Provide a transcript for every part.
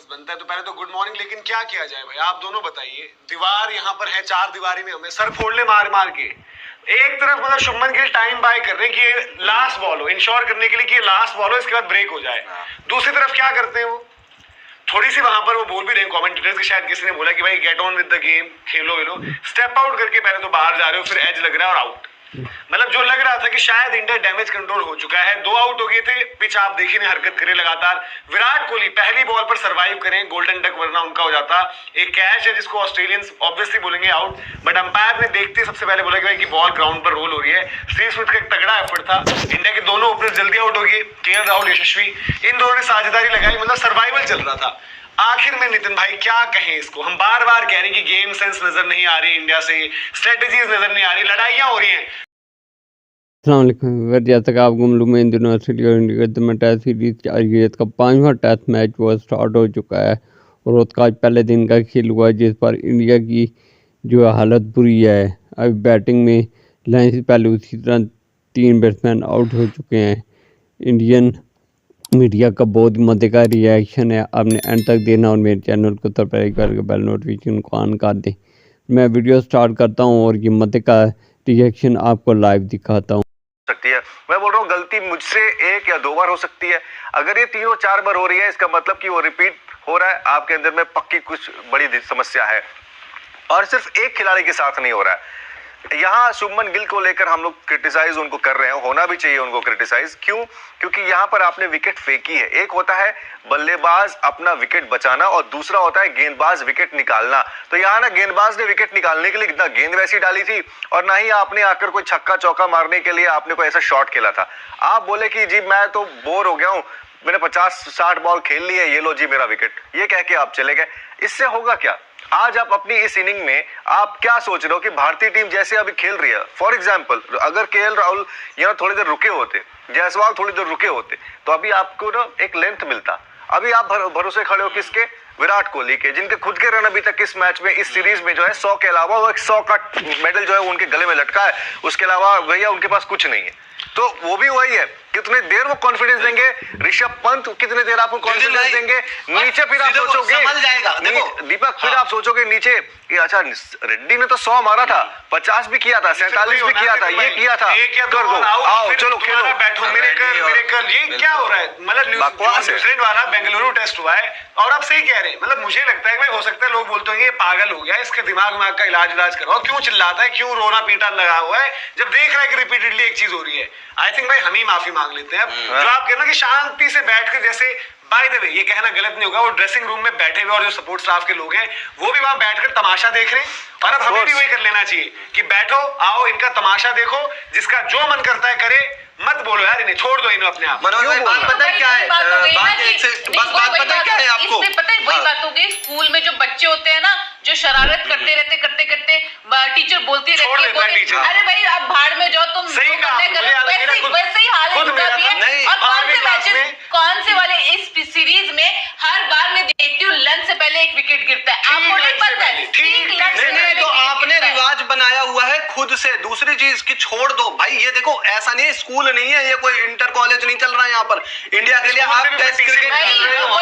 बनता है। तो पहले तो गुड मॉर्निंग, लेकिन क्या किया जाए भाई, आप दोनों बताइए। दीवार यहाँ पर है, चार दीवारी में हमें सर फोड़ने मार मार के एक तरफ मतलब शुभमन गिल टाइम बाय कर रहे हैं कि ये लास्ट बॉल हो, इंश्योर करने के लिए कि ये लास्ट बॉल हो, इसके बाद ब्रेक हो जाए। दूसरी तरफ क्या करते हैं वो, थोड़ी सी वहां पर वो बोल भी रहे हैं कमेंटेटर्स कि शायद किसी ने बोला कि भाई get on with the game, खेलो वेलो, स्टेप आउट करके पहले तो बाहर जा रहे हो, फिर एज लग रहा है और आउट। मतलब जो लग रहा था कि शायद इंडिया डैमेज कंट्रोल हो चुका है, 2 आउट हो गए थे, पिच आप देखिए नहीं हरकत करे लगातार। विराट कोहली पहली बॉल पर सरवाइव करें, गोल्डन डक वरना उनका हो जाता। एक कैच है जिसको ऑस्ट्रेलियंस ऑब्वियसली बोलेंगे आउट, बट अंपायर ने देखते सबसे पहले बोला कि भाई की बॉल ग्राउंड पर रोल हो रही है। स्टीव स्मिथ का एक तगड़ा एफर्ट था, इंडिया के दोनों ओपनर्स जल्दी आउट हो गए, केएल राहुल, यशस्वी, इन दोनों ने साझेदारी लगाई, मतलब सर्वाइवल चल रहा था। आखिर में नितिन भाई क्या कहें इसको, हम बार बार कह रहे हैं कि गेम सेंस नजर नहीं आ रही इंडिया से, स्ट्रेटेजीज नजर नहीं आ रही, लड़ाइयां हो रही हैं। जैसा तक आप मालूम है, इन दिनों ऑस्ट्रेलिया और इंडिया के टेस्ट सीरीज का 5वां टेस्ट मैच वो स्टार्ट हो चुका है और उसका आज पहले दिन का खेल हुआ है, जिस पर इंडिया की जो हालत बुरी है। अभी बैटिंग में लाइन से पहले उसी तरह 3 बैट्समैन आउट हो चुके हैं। इंडियन मीडिया का बहुत मजे का रिएक्शन है, आपने एंड तक देना और मेरे चैनल को सब्सक्राइब करके बेल नोटिफिकेशन को ऑन कर दें। मैं वीडियो स्टार्ट करता हूं और ये मजे का रिएक्शन आपको लाइव दिखाता हूं। सकती है, मैं बोल रहा हूँ गलती मुझसे 1 या 2 बार हो सकती है, अगर ये 3-4 बार हो रही है इसका मतलब कि वो रिपीट हो रहा है, आपके अंदर में पक्की कुछ बड़ी समस्या है और सिर्फ एक खिलाड़ी के साथ नहीं हो रहा है। यहाँ शुभमन गिल को लेकर हम लोग क्रिटिसाइज उनको कर रहे हैं, होना भी चाहिए उनको क्रिटिसाइज, क्यों? क्योंकि यहाँ पर आपने विकेट फेंकी है। एक होता है बल्लेबाज अपना विकेट बचाना और दूसरा होता है गेंदबाज विकेट निकालना। तो यहाँ ना गेंदबाज ने विकेट निकालने के लिए ना गेंद वैसी डाली थी और ना ही आपने आकर कोई छक्का चौका मारने के लिए आपने कोई ऐसा शॉट खेला था। आप बोले कि जी मैं तो बोर हो गया हूँ, मैंने 50-60 बॉल खेल ली है, ये लो जी मेरा विकेट, ये कह के आप चले गए। इससे होगा क्या? आज आप अपनी इस इनिंग में आप क्या सोच रहे हो कि भारतीय टीम जैसे अभी खेल रही है, फॉर एग्जांपल अगर केएल राहुल यहाँ थोड़ी देर रुके होते, जायसवाल थोड़ी देर रुके होते, तो अभी आपको ना एक लेंथ मिलता। अभी आप भरोसे खड़े हो किसके? विराट कोहली के, जिनके खुद के रन अभी तक इस मैच में, इस सीरीज में जो है 100 के अलावा वो 100 का मेडल जो है उनके गले में लटका है, उसके अलावा भैया उनके पास कुछ नहीं है। तो वो भी वही है, कितने देर वो कॉन्फिडेंस देंगे? ऋषभ पंत कितने देर आपको कॉन्फिडेंस देंगे? नीचे फिर आप सोचोगे, दीपक फिर आप सोचोगे नीचे कि अच्छा रेड्डी ने तो 100 मारा था, 50 भी किया था, 47 भी किया था, ये किया था, कर दो, आओ चलो खेलो, बैठो, मेरे कर, ये क्या हो रहा है? मतलब न्यूजीलैंड वाला बेंगलुरु टेस्ट हुआ है और आप सही कह रहे हैं। मतलब मुझे लगता है कि हो सकता है लोग बोलते होंगे ये पागल हो गया, इसके दिमाग का इलाज करवाओ, क्यों चिल्लाता है, क्यों रोना पीटा लगा हुआ है जब देख रहा है कि रिपीटेडली एक चीज हो रही है। आई थिंक भाई हम ही माफी मांग लेते हैं। जो आप कहना कि शांति से बैठकर, जैसे बाय द वे ये कहना गलत नहीं होगा, वो ड्रेसिंग रूम में बैठे हुए और जो सपोर्ट स्टाफ के लोग हैं वो भी वहां बैठकर तमाशा देख रहे हैं, और अब हमें भी वही कर लेना चाहिए कि बैठो, आओ इनका तमाशा देखो, जिसका जो मन करता है करे, मत बोलो यार इन्हें, छोड़ दो इन्हें अपने आप। बात पता है क्या है? बात पता है क्या है आपको? पता है वही बात हो गई, स्कूल में जो बच्चे होते हैं ना, जो शरारत करते रहते टीचर बोलती रहती है, अरे भाई अब भाड़ में जाओ तुम, सही वैसे ही हाल है। और कौन से वाले इस सीरीज में हर बार मैं देखती हूँ लंच से पहले एक विकेट गिरता है, आपको नहीं पता है? नहीं, तो आपने रिवाज बनाया हुआ है खुद से। दूसरी चीज की छोड़ दो भाई, ये देखो ऐसा नहीं है, स्कूल नहीं है, ये कोई इंटर कॉलेज नहीं चल रहा है यहाँ पर। इंडिया के लिए आप टेस्ट क्रिकेट खेल रहे हो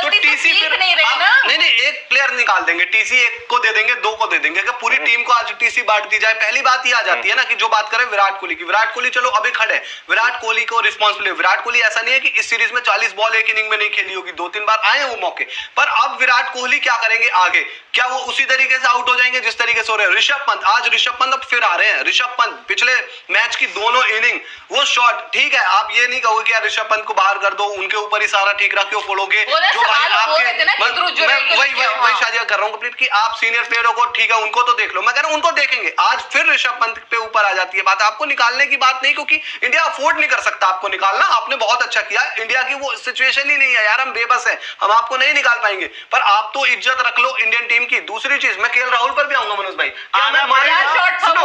तो टीसी नहीं, एक प्लेयर निकाल देंगे, टीसी एक को दे देंगे, 2 को दे देंगे, कि पूरी टीम को आज टीसी बांट दी जाए। पहली बात ये आ जाती है ना कि जो बात करें विराट कोहली की, विराट कोहली चलो अभी खड़े, विराट कोहली को रिस्पॉन्सिबल, विराट कोहली ऐसा नहीं है कि इस सीरीज में 40 बॉल एक इनिंग में नहीं खेली होगी, 2-3 बार आए वो मौके पर। अब विराट कोहली क्या करेंगे आगे? क्या वो उसी तरीके से आउट हो जाएंगे जिस तरीके से हो रहे हैं? ऋषभ पंत, आज ऋषभ पंत अब फिर आ रहे हैं। ऋषभ पंत पिछले मैच की दोनों इनिंग वो शॉट, ठीक है आप ये नहीं कहोगे कि यार ऋषभ पंत को बाहर कर दो, उनके ऊपर ही सारा ठीक रख, क्यों फोड़ोगे? जो भाई आपके वही शाजिया कर रहा हूँ कंप्लीट कि आप सीनियर प्लेयरों को, ठीक है उनको तो देख लो, मैं कह रहा हूं उनको देखेंगे। आज फिर ऋषभ पंत पे ऊपर आ जाती है बात, आपको निकालने की बात नहीं, क्योंकि इंडिया अफोर्ड नहीं कर सकता आपको निकालना। आपने बहुत अच्छा किया, इंडिया की वो सिचुएशन ही नहीं है यार, हम बेबस हैं, हम आपको नहीं निकाल पाएंगे, पर आप तो इज्जत रख लो इंडियन टीम की। दूसरी चीज मैं केएल राहुल पर भी आऊंगा मनोज भाई, क्या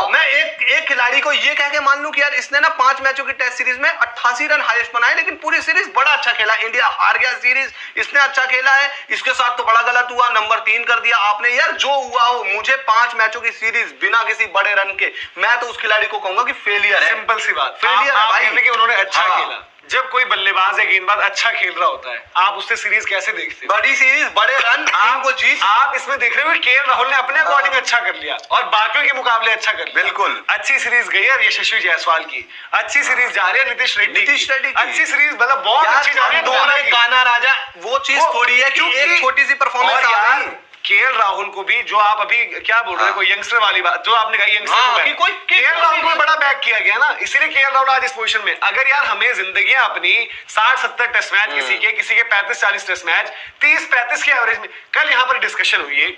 मैं एक खिलाड़ी को ये कह के मान लूं कि यार इसने ना 5 मैचों की टेस्ट सीरीज में 88 रन हाईएस्ट बनाए, लेकिन पूरी सीरीज बड़ा अच्छा खेला, इंडिया हार गया सीरीज, इसने अच्छा खेला है, इसके साथ तो बड़ा गलत हुआ, नंबर 3 कर दिया आपने। यार जो हुआ हो, मुझे 5 मैचों की सीरीज बिना किसी बड़े रन के, मैं तो उस खिलाड़ी को कहूंगा कि फेलियर है। सिंपल सी बात, फेलियर है भाई, उन्होंने अच्छा खेला, जब कोई बल्लेबाज या गेंदबाज अच्छा खेल रहा होता है, आप उससे सीरीज कैसे देखते हैं? बड़ी सीरीज, बड़े रन, टीम को जीत। आप इसमें देख रहे हो कि केएल राहुल ने अपने अकॉर्डिंग अच्छा कर लिया और बाकियों के मुकाबले अच्छा कर लिया। बिल्कुल अच्छी सीरीज गई है यशस्वी जायसवाल की, अच्छी सीरीज जा रही है नीतीश रेड्डी की, अच्छी सीरीज मतलब बहुत अच्छी जा रही है बुमराह की। गाना राजा वो चीज थोड़ी है कि एक छोटी सी परफॉर्मेंस आ गई। केएल राहुल को भी, जो आप अभी क्या बोल रहे हैं, कोई यंगस्टर वाली बात जो आपने कही, यंगस्टर को केएल राहुल को बड़ा बैक किया गया ना, इसीलिए केएल राहुल आज इस पोजीशन में। अगर यार हमें जिंदगियां अपनी 60-70 टेस्ट मैच, किसी के 35-40 टेस्ट मैच, 30-35 के एवरेज में, कल यहाँ पर डिस्कशन हुई है,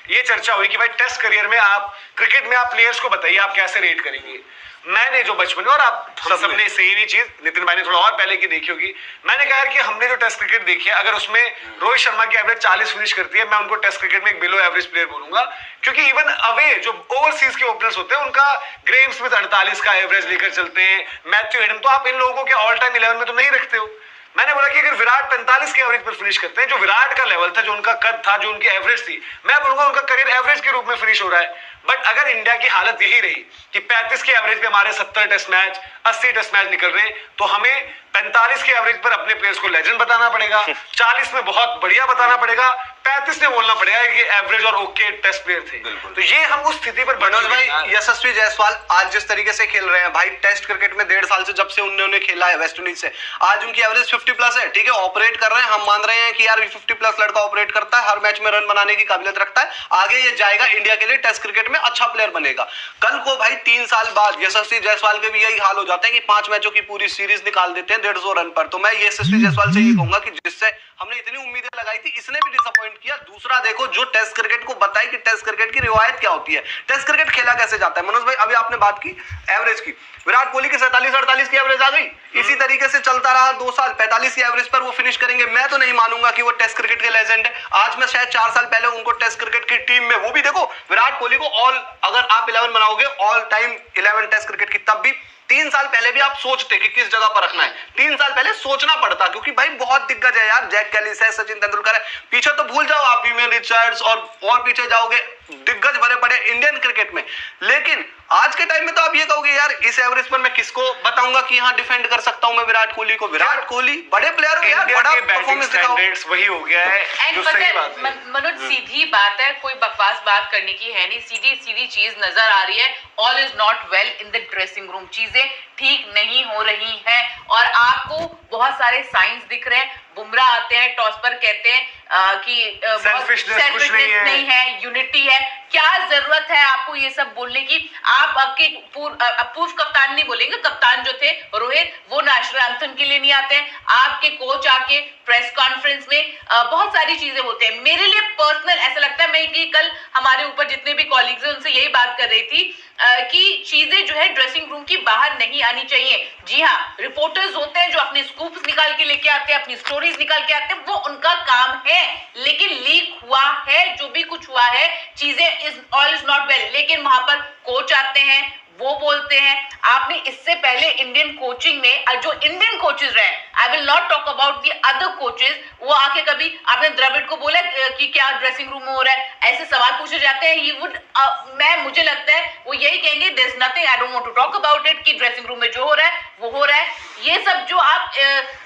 ये चर्चा हुई कि भाई टेस्ट करियर में आप, क्रिकेट में आप प्लेयर्स को बताइए आप कैसे रेट करेंगे। मैंने जो बचपन में, और आप सबने सेम ही चीज, नितिन भाई ने थोड़ा और पहले की देखी होगी, मैंने कहा कि हमने जो टेस्ट क्रिकेट देखी है, अगर उसमें रोहित शर्मा की एवरेज 40 फिनिश करती है, मैं उनको टेस्ट क्रिकेट में एक बिलो एवरेज प्लेयर बोलूंगा। क्योंकि इवन अवे जो ओवरसीज के ओपनर्स होते हैं, उनका ग्रेम स्मिथ 48 का एवरेज लेकर चलते हैं, मैथ्यू हेडन, तो आप इन लोगों के ऑल टाइम 11 में तो नहीं रखते हो। मैंने बोला कि अगर विराट 45 के एवरेज पर फिनिश करते हैं, जो विराट का लेवल था, जो उनका कद था, जो उनकी एवरेज थी, मैं बोलूंगा उनका करियर एवरेज के रूप में फिनिश हो रहा है। बट अगर इंडिया की हालत यही रही कि 35 के एवरेज पे हमारे 70 टेस्ट मैच, 80 टेस्ट मैच निकल रहे हैं, तो हमें 45 के एवरेज पर अपने प्लेयर्स को लेजेंड बताना पड़ेगा, 40 में बहुत बढ़िया बताना पड़ेगा, 35 में बोलना पड़ेगा कि एवरेज और ओके टेस्ट प्लेयर थे। तो ये हम उस स्थिति पर मनोज भाई, यशस्वी जायसवाल आज जिस तरीके से खेल रहे हैं भाई, टेस्ट क्रिकेट में 1.5 साल से जब से उन्होंने खेला है वेस्ट इंडीज से, आज उनकी एवरेज 50+ है। ठीक है, ऑपरेट कर रहे हैं, हम मान रहे हैं कि यार 50+ लड़का ऑपरेट करता है, हर मैच में रन बनाने की काबिलियत रखता है, आगे ये जाएगा इंडिया के लिए टेस्ट क्रिकेट में अच्छा प्लेयर बनेगा। कल को भाई 3 साल बाद यशस्वी जायसवाल के भी यही हाल हो जाता है कि 5 मैचों की पूरी सीरीज निकाल देते हैं 150 रन पर। तो मैं यशस्वी जायसवाल से ये कहूंगा कि जिससे हमने इतनी उम्मीदें लगाई थी, इसने भी डिसअपॉइंट किया। दूसरा देखो, जो टेस्ट क्रिकेट को बताए कि टेस्ट क्रिकेट की रिवायत क्या होती है, टेस्ट क्रिकेट खेला कैसे जाता है। मनोज भाई, अभी आपने बात की एवरेज की, विराट कोहली की 47-48 की एवरेज आ गई, इसी तरीके से चलता रहा 2 साल, 45 की एवरेज पर वो फिनिश करेंगे। मैं तो नहीं मानूंगा कि वो टेस्ट क्रिकेट के लेजेंड है। आज मैं शायद 4 साल पहले उनको टेस्ट क्रिकेट की टीम में, वो भी देखो विराट कोहली को ऑल, अगर आप 11 बनाओगे ऑल टाइम 11 टेस्ट क्रिकेट की, तब भी 3 साल पहले भी आप सोचते कि किस जगह पर रखना है, 3 साल पहले सोचना पड़ता, क्योंकि भाई बहुत दिग्गज है यार, जैक कैलिस है, सचिन तेंदुलकर है, पीछे तो भूल जाओ आप, विवियन रिचर्ड्स और पीछे जाओगे, दिग्गज भरे पड़े इंडियन क्रिकेट में। लेकिन आज के टाइम में तो आप ये कहोगे यार इस एवरेज पर मैं किसको बताऊंगा कि हाँ डिफेंड कर सकता हूं मैं विराट कोहली को। विराट कोहली बड़े प्लेयर हो यार, बड़ा परफॉर्मेंस स्टैंडर्ड्स वही हो गया है जो सही बात है। मनोज, सीधी बात है, कोई बकवास बात करने की है नहीं, सीधी सीधी चीज नजर आ रही है। All is not well in the dressing room, चीजें ठीक नहीं हो रही हैं और आपको बहुत सारे साइंस दिख रहे हैं। बुमराह आते हैं, टॉस पर कहते हैं कि सेल्फिशनेस नहीं है, यूनिटी है। क्या जरूरत है आपको ये सब बोलने की? आप आपके पूर्व कप्तान नहीं बोलेंगे, कप्तान जो थे रोहित, वो नेशनल एंथम के लिए नहीं आते हैं। आपके कोच आके प्रेस कॉन्फ्रेंस में बहुत सारी चीजें बोलते हैं। मेरे लिए पर्सनल ऐसा लगता है, मैं कि कल हमारे ऊपर जितने भी कॉलीग्स हैं उनसे यही बात कर रही थी कि चीजें जो है ड्रेसिंग रूम की बाहर नहीं आनी चाहिए। जी हाँ, रिपोर्टर्स होते हैं जो अपने स्कूप्स निकाल के लेके आते हैं, अपनी स्टोरीज निकाल के आते हैं, वो उनका काम है। लेकिन लीक हुआ है, जो भी कुछ हुआ है, चीजें ऑल इज नॉट वेल। लेकिन वहां पर कोच आते हैं, वो बोलते हैं। आपने इससे पहले इंडियन कोचिंग में जो इंडियन कोचेज रहे, I will not talk about the other coaches, वो आके कभी आपने द्रविड़ को बोला कि क्या ड्रेसिंग रूम में हो रहा है, ऐसे सवाल पूछे जाते हैं। ही वुड मुझे लगता है वो यही कहेंगे, there is nothing, I don't want to talk about it, कि ड्रेसिंग रूम में जो हो रहा है वो हो रहा है। ये सब जो आप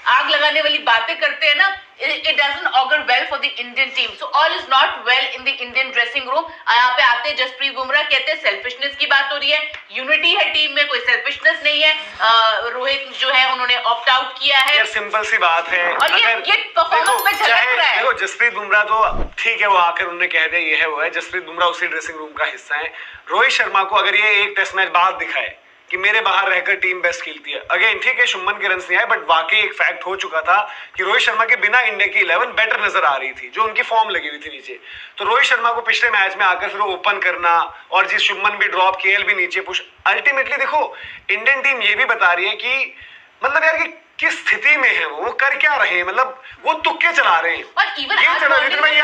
आग लगाने वाली बातें करते हैं ना, it doesn't augur well for the Indian team. So all is not well in the Indian dressing room. यहाँ पे आते हैं जसप्रीत बुमराह, कहते हैं सेल्फिशनेस की बात हो रही है, यूनिटी है टीम में, कोई सेल्फिशनेस नहीं है। रोहित जो है उन्होंने ऑप्ट आउट किया है। यार सिंपल सी बात है, और ये परफॉर्मेंस में झलक रहा है। देखो जसप्रीत बुमराह तो ठीक है, वो आकर उन्होंने कह दिया ये है वो है, जसप्रीत बुमराह उसी ड्रेसिंग रूम का हिस्सा है। रोहित शर्मा को अगर ये एक टेस्ट मैच बाद दिखाए कि मेरे बाहर रहकर टीम बेस्ट खेलती है, अगेन ठीक है शुभमन के रन्स नहीं आए, बट वाकई एक फैक्ट हो चुका था कि रोहित शर्मा के बिना इंडिया की 11 बेटर नजर आ रही थी, जो उनकी फॉर्म लगी हुई थी नीचे। तो रोहित शर्मा को पिछले मैच में आकर फिर ओपन करना, और जिस शुभमन भी ड्रॉप, केएल भी नीचे पुश, अल्टीमेटली देखो इंडियन टीम ये भी बता रही है कि मतलब यार कि किस स्थिति में है वो कर क्या रहे हैं, मतलब वो तुक्के चला रहे हैं। और इवन ये चला,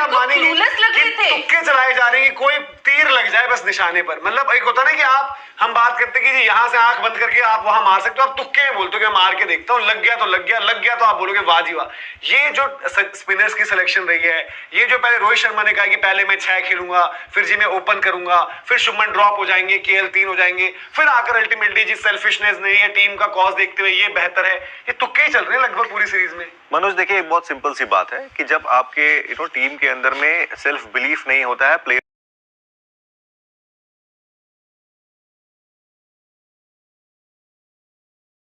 आप मानेंगे कि तुक्के चलाए जा रहे हैं, कोई तीर लग जाए बस निशाने पर। मतलब एक होता ना कि हम बात करते कि यहाँ से आंख बंद करके आप वहां मार सकते हो, आप तुक्के में बोलते हो कि मार के देखता हूँ, लग गया तो लग गया, लग गया तो आप बोलोगे वाह जी वाह। ये जो स्पिनर्स की सिलेक्शन रही है, ये जो पहले रोहित शर्मा ने कहा कि पहले मैं 6 खेलूंगा, फिर जी मैं ओपन करूंगा, फिर शुभमन ड्रॉप हो जाएंगे, केएल 3 हो जाएंगे, फिर आकर अल्टीमेटली जी सेल्फिशनेस नहीं है, टीम का कॉज देखते हुए ये बेहतर है, ये तुक्के ही चल रहे हैं लगभग पूरी सीरीज में। मनोज देखिए, एक बहुत सिंपल सी बात है कि जब आपके टीम के अंदर में सेल्फ बिलीफ नहीं होता है, प्लेयर